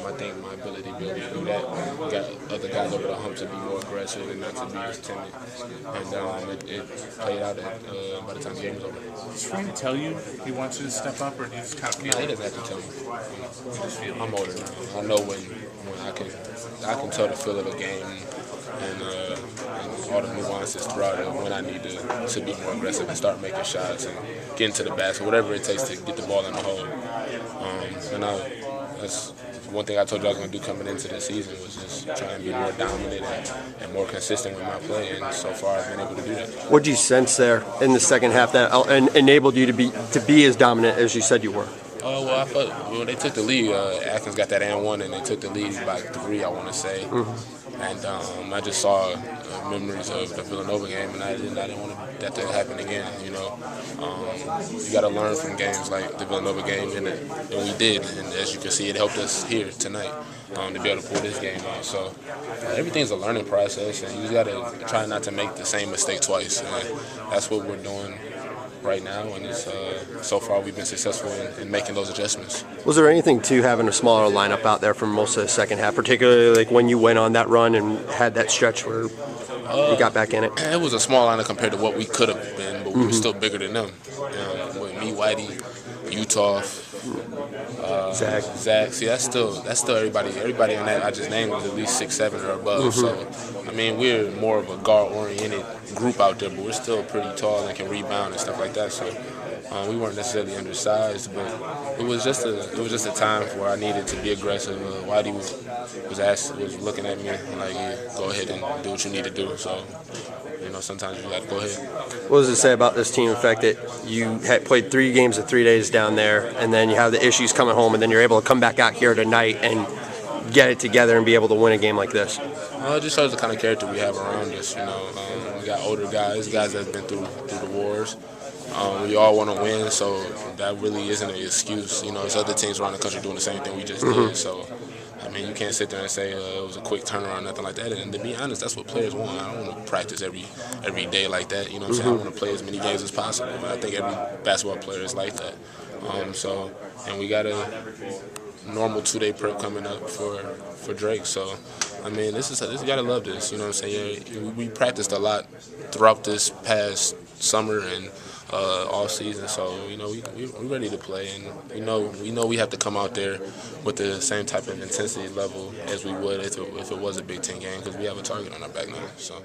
I think my ability to be able to do that got other guys over the hump to be more aggressive and not to be as timid. And it played out by the time the game was over. Does Frank tell you he wants you to step up, or do you just kind of feel No, he it? doesn't have to tell me. You just feel it. I'm older now. I know when I can tell the feel of the game and all the nuances throughout it when I need to be more aggressive and start making shots and get into the basket, whatever it takes to get the ball in the hole. That's one thing I told you I was going to do coming into the season was just try and be more dominant and more consistent with my play, and so far I've been able to do that. What did you sense there in the second half that enabled you to be as dominant as you said you were? Well, I thought when they took the lead, Athens got that and one, and they took the lead by 3, I want to say. Mm-hmm. And I just saw memories of the Villanova game, and I didn't want that to happen again. You know, you got to learn from games like the Villanova game, and we did. And as you can see, it helped us here tonight to be able to pull this game out. So everything's a learning process, and you just got to try not to make the same mistake twice. And that's what we're doing right now, and it's, so far we've been successful in making those adjustments. Was there anything to having a smaller lineup out there for most of the second half, particularly like when you went on that run and had that stretch where you got back in it? It was a small lineup compared to what we could have been, but we were still bigger than them. With me, Whitey, Utah, Zach. See, that's still everybody. Everybody on that I just named was at least 6'7" or above. So, I mean, we're more of a guard-oriented group out there, but we're still pretty tall and can rebound and stuff like that. So, we weren't necessarily undersized, but it was just a time where I needed to be aggressive. Whitey was looking at me like, yeah, go ahead and do what you need to do. So, you know, sometimes you got to go ahead. What does it say about this team, the fact that you had played 3 games in 3 days down there, and then you have the issues coming home, and then you're able to come back out here tonight and get it together and be able to win a game like this? It just shows the kind of character we have around us. You know, we got older guys that have been through the wars. We all want to win, so that really isn't an excuse. You know, there's other teams around the country doing the same thing we just did. So, I mean, you can't sit there and say it was a quick turnaround or nothing like that. And to be honest, that's what players want. I don't want to practice every day like that. You know what I'm saying? I want to play as many games as possible. But I think every basketball player is like that. And we got a normal 2-day prep coming up for Drake. So, I mean, this you gotta love this. You know what I'm saying? Yeah, we practiced a lot throughout this past summer and all season. So, you know, we're ready to play, and we know we have to come out there with the same type of intensity level as we would if it was a Big Ten game, because we have a target on our back now. So.